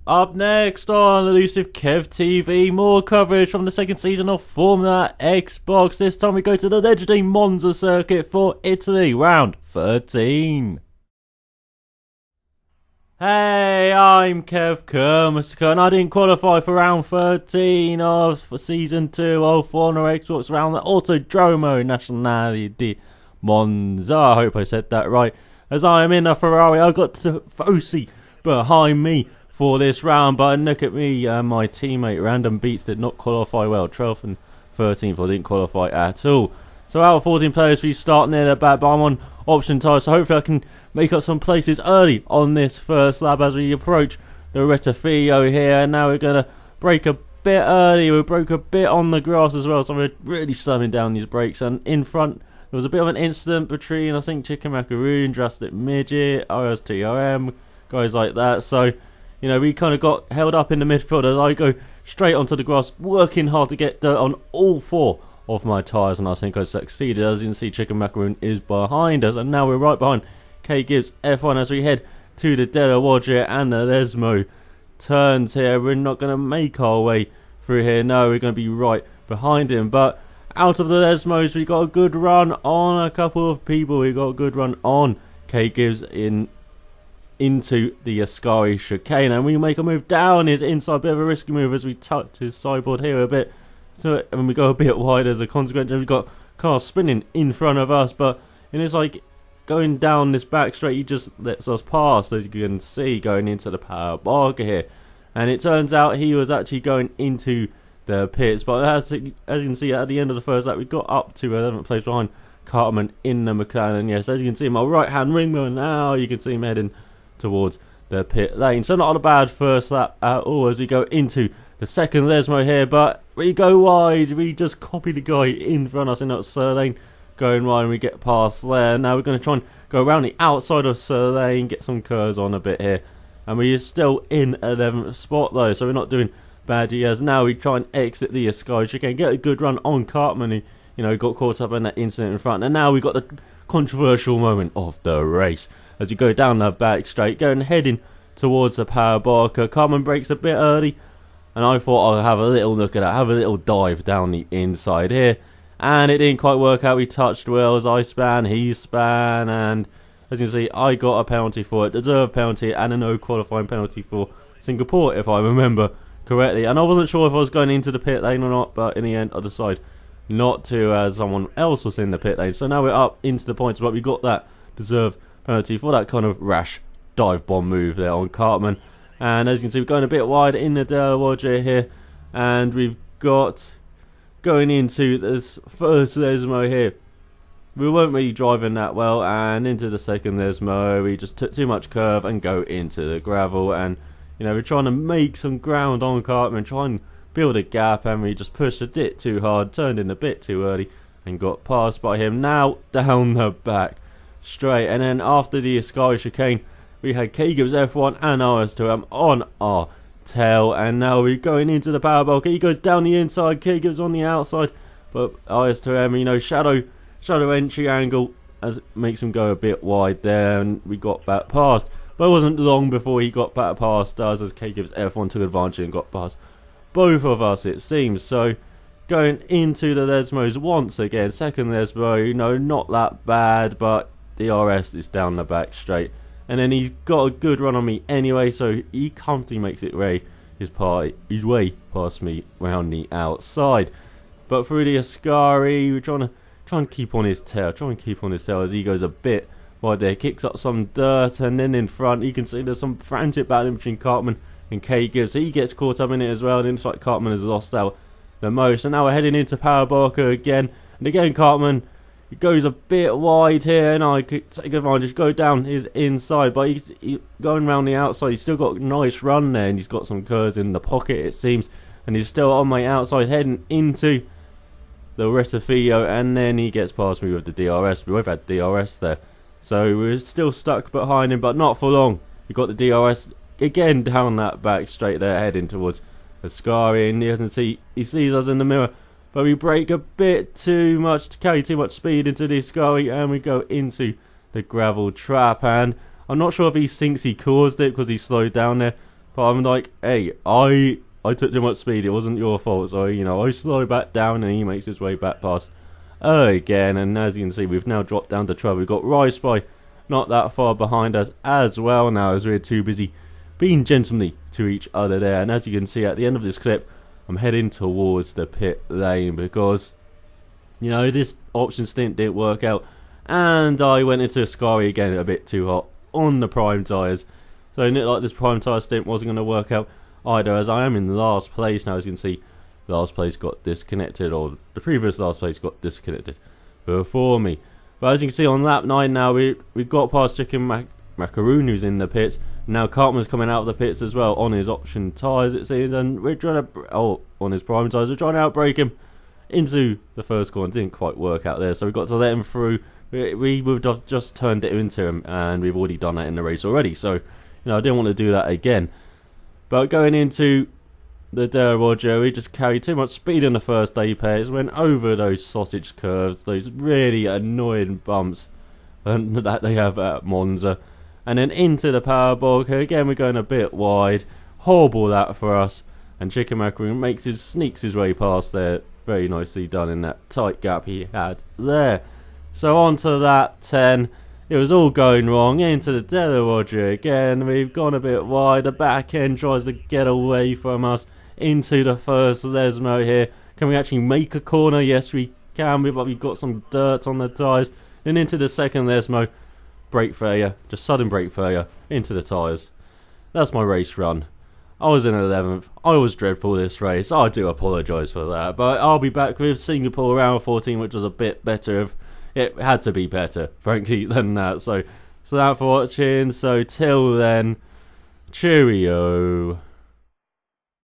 Up next on ElusiveKevTV, more coverage from the second season of Formula Xbox. This time we go to the legendary Monza circuit for Italy, round 13. Hey, I'm Kev Kerr, and I didn't qualify for round 13 of season 2 of Formula Xbox round the Autodromo Nazionale di Monza. I hope I said that right. As I am in a Ferrari, I got Tifosi behind me for this round, but look at me, my teammate Random Beats did not qualify well. 12th and 13th, I didn't qualify at all. So out of 14 players, we start near the back, but I'm on option tyre, so hopefully I can make up some places early on this first lap as we approach the Rettifilo here. And now we're going to brake a bit early. We broke a bit on the grass as well, so we're really slamming down these brakes. And in front, there was a bit of an incident between, I think, Chicken Macaroon, Drastic Midget, OSTRM, guys like that. So, you know, we kind of got held up in the midfield as I go straight onto the grass, working hard to get dirt on all four of my tyres, and I think I succeeded. As you can see, Chicken Macaroon is behind us, and now we're right behind K Gibbs F1 as we head to the Della Woggia and the Lesmo turns here. We're not going to make our way through here. No, we're going to be right behind him. But out of the Lesmos, we got a good run on a couple of people. We got a good run on K Gibbs into the Ascari chicane, and we make a move down his inside. Bit of a risky move as we touch his sideboard here a bit. So when we go a bit wide as a consequence, we've got cars spinning in front of us, but it's like going down this back straight, he just lets us pass, as you can see, going into the power barker here. And it turns out he was actually going into the pits, but as you can see at the end of the first lap, we got up to 11th place behind Cartman in the McLaren. Yes, as you can see, my right hand ring, now you can see him heading towards the pit lane. So not a bad first lap at all as we go into the second Lesmo here, but we go wide. We just copy the guy in front of us in that Sir Lane going wide, and we get past there. Now we're going to try and go around the outside of Sir Lane, get some curves on a bit here, and we're still in 11th spot though, so we're not doing bad years. Now we try and exit the Sky chicane, get a good run on Cartman, who, you know, got caught up in that incident in front, and now we got the controversial moment of the race as you go down the back straight, going heading towards the power barker. Cartman brakes a bit early, and I thought I'll have a little look at that, have a little dive down the inside here, and it didn't quite work out. We touched wheels, I span, he span, and as you can see, I got a penalty for it, deserved penalty, and a no qualifying penalty for Singapore, if I remember correctly. And I wasn't sure if I was going into the pit lane or not, but in the end I decided not to, as someone else was in the pit lane. So now we're up into the points, but we got that deserved penalty for that kind of rash dive bomb move there on Cartman. And as you can see, we're going a bit wide in the Della Woggia here, and we've got going into this first Lesmo here. We weren't really driving that well, and into the second Lesmo, we just took too much curve and go into the gravel. And you know, we're trying to make some ground on Cartman, try and build a gap, and we just pushed a bit too hard, turned in a bit too early, and got passed by him. Now down the back straight, and then after the Ascari chicane, we had K Gibbs F1 and RS2M on our tail, and now we're going into the power bulk. He goes down the inside, K Gibbs on the outside, but RS2M, you know, shadow entry angle as it makes him go a bit wide there, and we got back past. But it wasn't long before he got back past us as K Gibbs F1 took advantage and got past both of us, it seems. So going into the Lesmos once again, second Lesmo, you know, not that bad, but the RS is down the back straight. And then he's got a good run on me anyway, so he comfortably makes it his way past me round the outside. But through the Ascari, we're trying to keep on his tail, as he goes a bit wide there, kicks up some dirt, and then in front you can see there's some frantic battling between Cartman and K Gibbs. So he gets caught up in it as well, and it looks like Cartman has lost out the most. And now we're heading into Power Barker again, and again Cartman, he goes a bit wide here, and I could take advantage, go down his inside, but he's going around the outside. He's still got a nice run there, and he's got some curves in the pocket, it seems, and he's still on my outside heading into the Rettifilo, and then he gets past me with the DRS. We both had DRS there, so we're still stuck behind him, but not for long. We got the DRS again down that back straight there, heading towards Ascari, and he sees us in the mirror. But we brake a bit too much, to carry too much speed into the Ascari, and we go into the gravel trap. And I'm not sure if he thinks he caused it because he slowed down there, But I'm like, hey, I took too much speed. It wasn't your fault. So I slow back down, and he makes his way back past again. And as you can see, we've now dropped down to 12. We've got Rice by not that far behind us as well now, as we're too busy being gentlemanly to each other there. And as you can see at the end of this clip, I'm heading towards the pit lane because this option stint didn't work out, and I went into Scary again a bit too hot on the prime tyres. So it looked like this prime tyre stint wasn't going to work out either, as I am in last place now. As you can see, last place got disconnected, or the previous last place got disconnected before me. But as you can see on lap 9 now, we've got past Chicken Macaroon, who's in the pits. Now Cartman's coming out of the pits as well on his option tyres, it seems, and we're trying to, on his prime tyres, we're trying to outbrake him into the first corner. Didn't quite work out there, so we've got to let him through. We would have just turned it into him, and we've already done that in the race already, so I didn't want to do that again. But going into the Dare Roger, we just carried too much speed in the first apex, went over those sausage curves, those really annoying bumps that they have at Monza, and then into the power bulk. Again, we're going a bit wide. Horrible that for us, and Chicken Macaroon sneaks his way past there. Very nicely done in that tight gap he had there. So on to lap 10. It was all going wrong. Into the Della Roger again. We've gone a bit wide. The back end tries to get away from us. Into the first Lesmo here. Can we actually make a corner? Yes, we can. But we've got some dirt on the tyres. Then into the second Lesmo. Brake failure. Just sudden brake failure. Into the tyres. That's my race run. I was in 11th. I was dreadful this race. I do apologise for that. But I'll be back with Singapore round 14, which was a bit better. It had to be better, frankly, than that. So thanks for watching. So till then, cheerio.